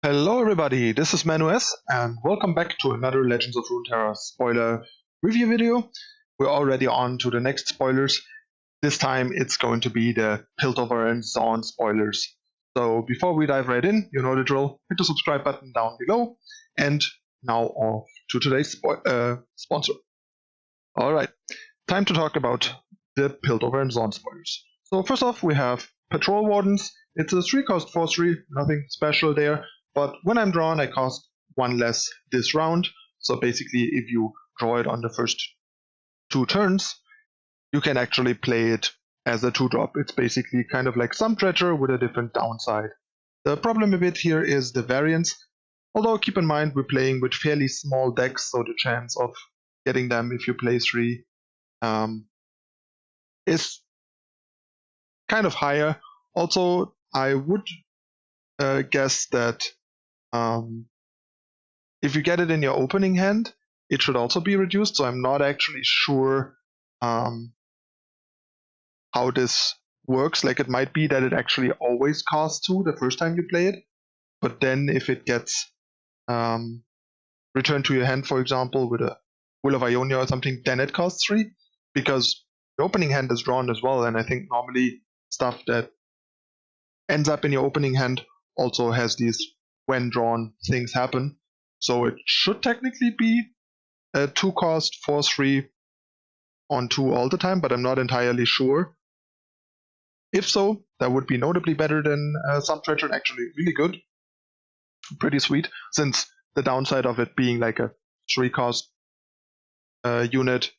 Hello everybody, this is ManuS and welcome back to another Legends of Runeterra spoiler review video. We're already on to the next spoilers. This time it's going to be the Piltover and Zaun spoilers. So before we dive right in, you know the drill, hit the subscribe button down below. And now off to today's sponsor. Alright, time to talk about the Piltover and Zaun spoilers. So first off we have Patrol Wardens. It's a 3-cost 4/3, nothing special there. But when I'm drawn, I cost 1 less this round. So basically, if you draw it on the first 2 turns, you can actually play it as a 2-drop. It's basically kind of like some treasure with a different downside. The problem a bit here is the variance. Although keep in mind we're playing with fairly small decks, so the chance of getting them if you play 3 is kind of higher. Also, I would guess that if you get it in your opening hand, it should also be reduced. So I'm not actually sure how this works. Like it might be that it actually always costs 2 the first time you play it, but then if it gets returned to your hand, for example, with a Will of Ionia or something, then it costs 3 because the opening hand is drawn as well. And I think normally stuff that ends up in your opening hand also has these when drawn things happen. So it should technically be a 2-cost 4/3 on 2 all the time, but I'm not entirely sure. If so, that would be notably better than some treasure, and actually really good. Pretty sweet, since the downside of it being like a 3-cost unit,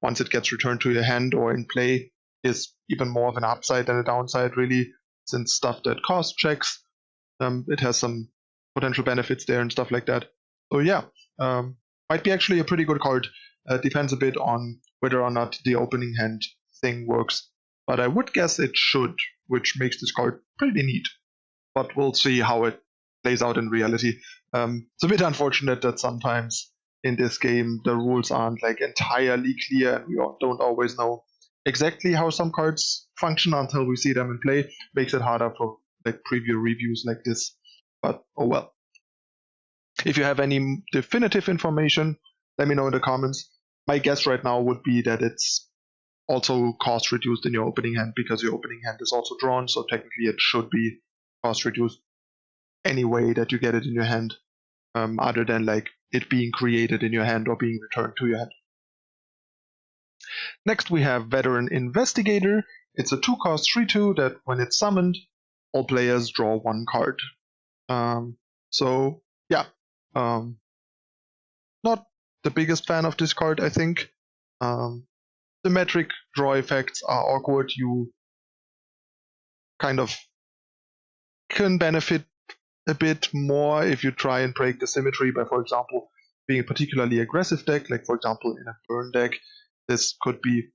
once it gets returned to your hand or in play, is even more of an upside than a downside, really, since stuff that cost checks, it has some potential benefits there and stuff like that. So yeah, might be actually a pretty good card. Depends a bit on whether or not the opening hand thing works. But I would guess it should, which makes this card pretty neat. But we'll see how it plays out in reality. It's a bit unfortunate that sometimes in this game the rules aren't like entirely clear and we don't always know exactly how some cards function until we see them in play. Makes it harder for like preview reviews like this. But oh well. If you have any definitive information, let me know in the comments. My guess right now would be that it's also cost reduced in your opening hand because your opening hand is also drawn, so technically it should be cost reduced any way that you get it in your hand, other than like it being created in your hand or being returned to your hand. Next we have Veteran Investigator. It's a 2-cost 3/2 that when it's summoned, all players draw 1 card. So yeah, not the biggest fan of this card, I think. Symmetric draw effects are awkward. You kind of can benefit a bit more if you try and break the symmetry by, for example, being a particularly aggressive deck, like for example in a burn deck. This could be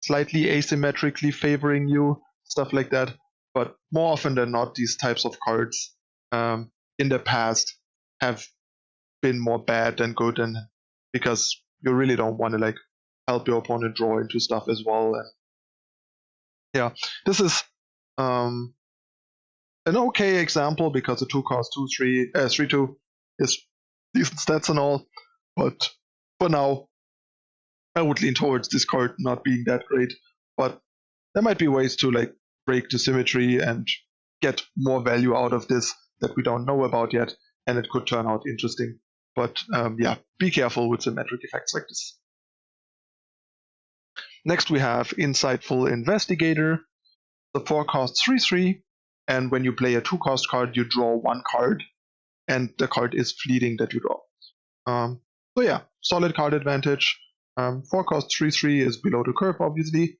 slightly asymmetrically favoring you, stuff like that. But more often than not, these types of cards in the past have been more bad than good, and because you really don't want to like help your opponent draw into stuff as well. And yeah, this is an okay example because the 2-cost 3/2 is decent stats and all, but for now I would lean towards this card not being that great. But there might be ways to like break the symmetry and get more value out of this that we don't know about yet, and it could turn out interesting. But yeah, be careful with symmetric effects like this. Next we have Insightful Investigator. The 4-cost 3/3, and when you play a 2-cost card, you draw 1 card, and the card is fleeting that you draw. So yeah, solid card advantage. 4-cost 3/3 is below the curve, obviously,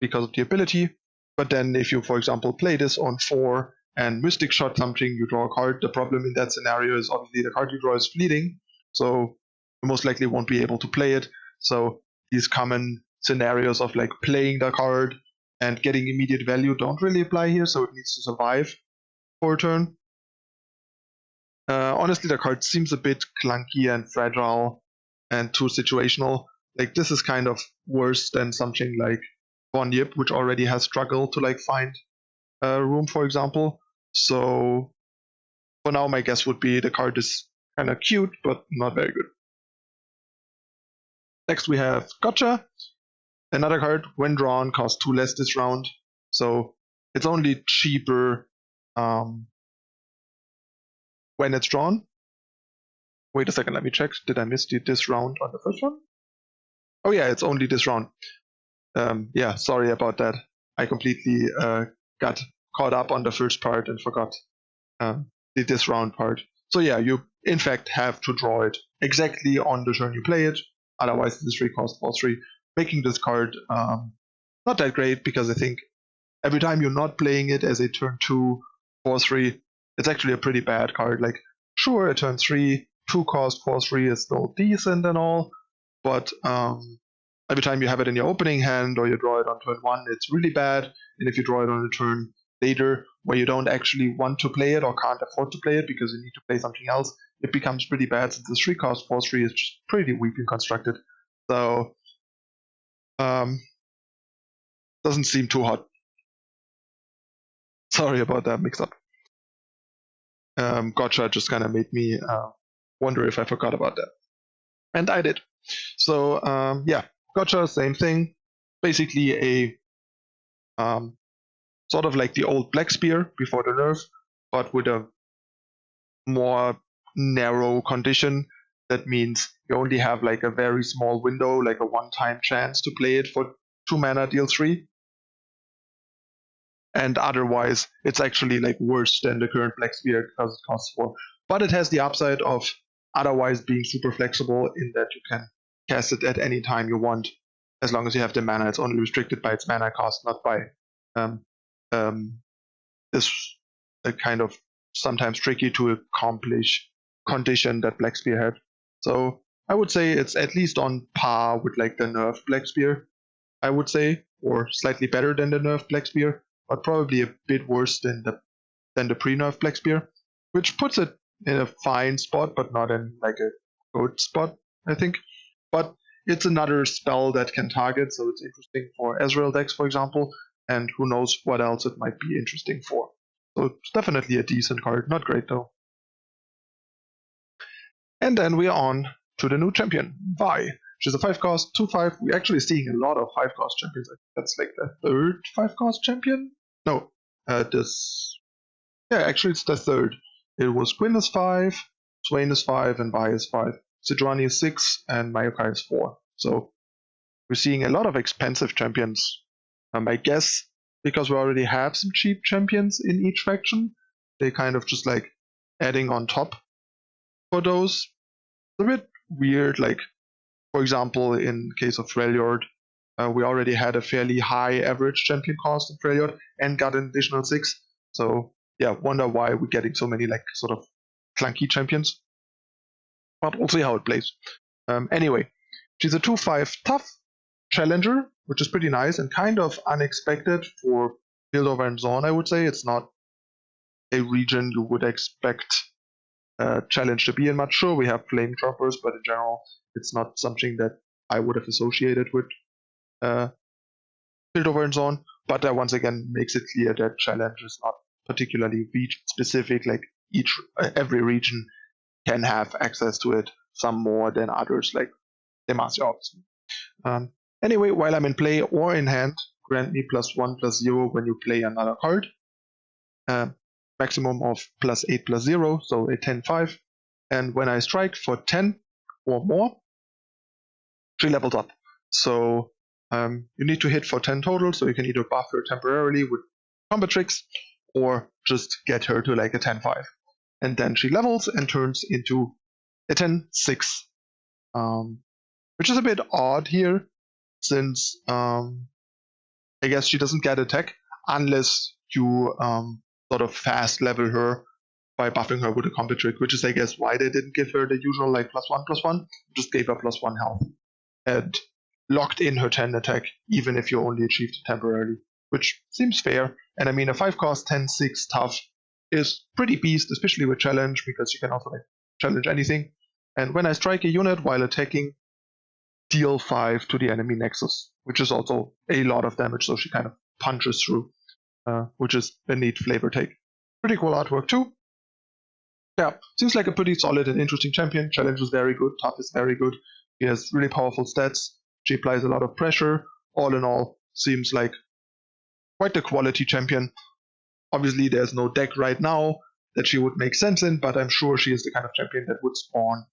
because of the ability. But then if you, for example, play this on 4 and Mystic Shot something, you draw a card. The problem in that scenario is obviously the card you draw is fleeting, so you most likely won't be able to play it. So these common scenarios of like playing the card and getting immediate value don't really apply here, so it needs to survive for a turn. Honestly, the card seems a bit clunky and fragile and too situational. Like this is kind of worse than something like Von Yip, which already has struggled to like find room, for example. So For now, my guess would be the card is kind of cute, but not very good. Next we have Gotcha. Another card, when drawn, costs 2 less this round. So it's only cheaper when it's drawn. Wait a second, let me check. Did I miss this round on the first one? Oh yeah, it's only this round. Yeah, sorry about that. I completely got caught up on the first part and forgot the this round part. So yeah, you in fact have to draw it exactly on the turn you play it. Otherwise, this 3 costs 4/3, making this card not that great, because I think every time you're not playing it as a turn 2 4/3, it's actually a pretty bad card. Like, sure, a turn 3 2 cost 4/3 is still decent and all, but every time you have it in your opening hand or you draw it on turn 1, it's really bad. And if you draw it on a turn later where you don't actually want to play it or can't afford to play it because you need to play something else, it becomes pretty bad, since the 3 cost 4/3 is just pretty weakly constructed. So doesn't seem too hot. Sorry about that mix up. Gotcha just kind of made me wonder if I forgot about that. And I did. So yeah, Gotcha, same thing. Basically a sort of like the old Black Spear before the nerf, but with a more narrow condition. That means you only have like a very small window, like a one-time chance to play it for 2 mana, deal 3. And otherwise, it's actually like worse than the current Black Spear because it costs 4. But it has the upside of otherwise being super flexible, in that you can cast it at any time you want, as long as you have the mana. It's only restricted by its mana cost, not by this kind of sometimes tricky to accomplish condition that Black Spear had. So I would say it's at least on par with like the nerf Black Spear, I would say, or slightly better than the nerf Black Spear, but probably a bit worse than the pre-nerf Black Spear, which puts it in a fine spot, but not in like a good spot, I think. But it's another spell that can target, so it's interesting for Ezreal decks, for example, and who knows what else it might be interesting for. So it's definitely a decent card, not great though. And then we are on to the new champion, Vi. She's a 5-cost, 2/5. We're actually seeing a lot of 5-cost champions. I think that's like the third 5-cost champion? No, actually it's the third. It was Gwyn is 5, Swain is 5, and Vi is 5. Sidrani is 6, and Mayokai is 4. So we're seeing a lot of expensive champions. I guess because we already have some cheap champions in each faction, they kind of just like adding on top for those. It's a bit weird. Like, for example, in case of Freljord, we already had a fairly high average champion cost in Freljord and got an additional 6. So yeah, wonder why we're getting so many like sort of clunky champions. But we'll see how it plays. Anyway, she's a 2/5 tough challenger, which is pretty nice and kind of unexpected for Piltover and Zaun, I would say. It's not a region you would expect challenge to be in much. Sure, we have flame droppers, but in general, it's not something that I would have associated with Piltover and Zaun. But that once again makes it clear that challenge is not particularly region specific. Like every region can have access to it, some more than others, like Demacia, obviously. Anyway, while I'm in play or in hand, grant me +1/+0 when you play another card. Maximum of +8/+0, so a 10/5. And when I strike for 10 or more, she levels up. So you need to hit for 10 total, so you can either buff her temporarily with combat tricks or just get her to like a 10/5. And then she levels and turns into a 10/6, which is a bit odd here, since I guess she doesn't get attack unless you sort of fast level her by buffing her with a combat trick, which is I guess why they didn't give her the usual like +1/+1, just gave her +1 health and locked in her 10 attack even if you only achieved it temporarily, which seems fair. And I mean, a 5-cost 10/6 tough is pretty beast, especially with challenge, because you can also like challenge anything. And when I strike a unit while attacking, deal 5 to the enemy nexus, which is also a lot of damage, so she kind of punches through, which is a neat flavor take. Pretty cool artwork too. yeah, seems like a pretty solid and interesting champion. Challenge is very good, tough is very good. He has really powerful stats. She applies a lot of pressure. All in all, seems like quite a quality champion. Obviously, there's no deck right now that she would make sense in, but I'm sure she is the kind of champion that would spawn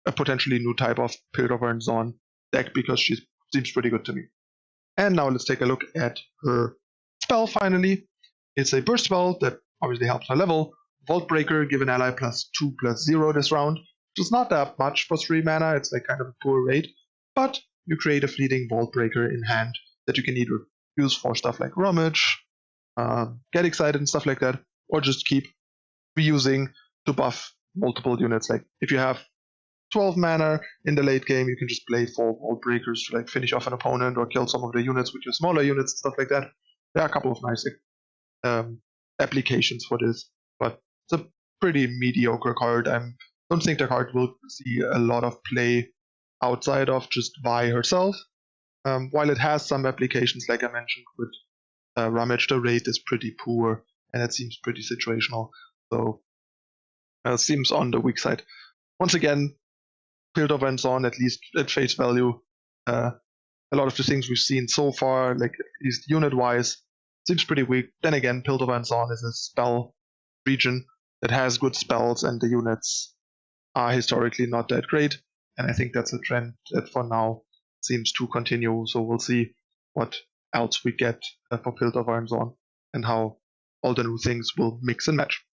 a potentially new type of Piltover and Zaun deck, because she seems pretty good to me. And now let's take a look at her spell finally. It's a burst spell that obviously helps her level. Vault Breaker, give an ally +2/+0 this round, which is not that much for 3 mana, it's like kind of a poor rate, but you create a fleeting Vault Breaker in hand that you can either use for stuff like Rummage, Get Excited and stuff like that, or just keep reusing to buff multiple units. Like if you have 12 mana in the late game, you can just play 4 Vault Breakers to like finish off an opponent or kill some of the units with your smaller units and stuff like that. There are a couple of nice applications for this, but it's a pretty mediocre card. I don't think the card will see a lot of play outside of just Vi herself. While it has some applications, like I mentioned, with Rummage, the rate is pretty poor and it seems pretty situational, so seems on the weak side. Once again, Piltover and Zaun, at least at face value, a lot of the things we've seen so far, like at least unit-wise, seems pretty weak. Then again, Piltover and Zaun is a spell region that has good spells, and the units are historically not that great. And I think that's a trend that for now seems to continue. So we'll see what else we get for Piltover and Zaun, and how all the new things will mix and match.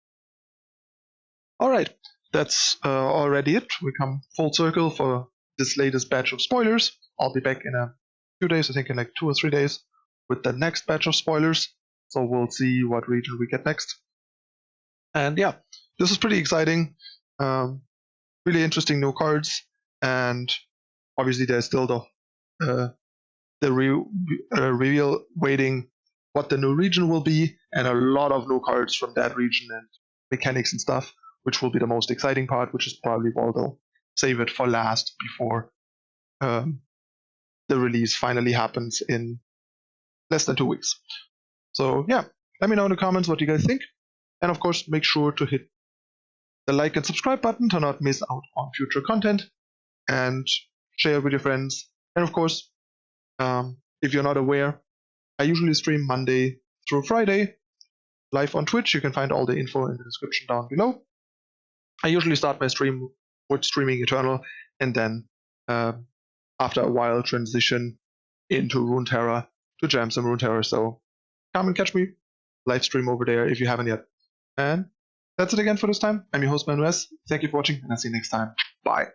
Alright, that's already it. We come full circle for this latest batch of spoilers. I'll be back in a few days, I think in like 2 or 3 days, with the next batch of spoilers. So we'll see what region we get next. And yeah, this is pretty exciting. Really interesting new cards, and obviously there's still the reveal waiting what the new region will be, and a lot of new cards from that region and mechanics and stuff, which will be the most exciting part, which is probably why they'll save it for last before the release finally happens in less than 2 weeks. So yeah, let me know in the comments what you guys think, and of course make sure to hit the like and subscribe button to not miss out on future content, and share with your friends. And of course, if you're not aware, I usually stream Monday through Friday live on Twitch. You can find all the info in the description down below. I usually start my stream with streaming Eternal, and then after a while transition into Runeterra to jam some Runeterra. So come and catch me live stream over there if you haven't yet. And that's it again for this time. I'm your host ManuS. Thank you for watching, and I'll see you next time. Bye.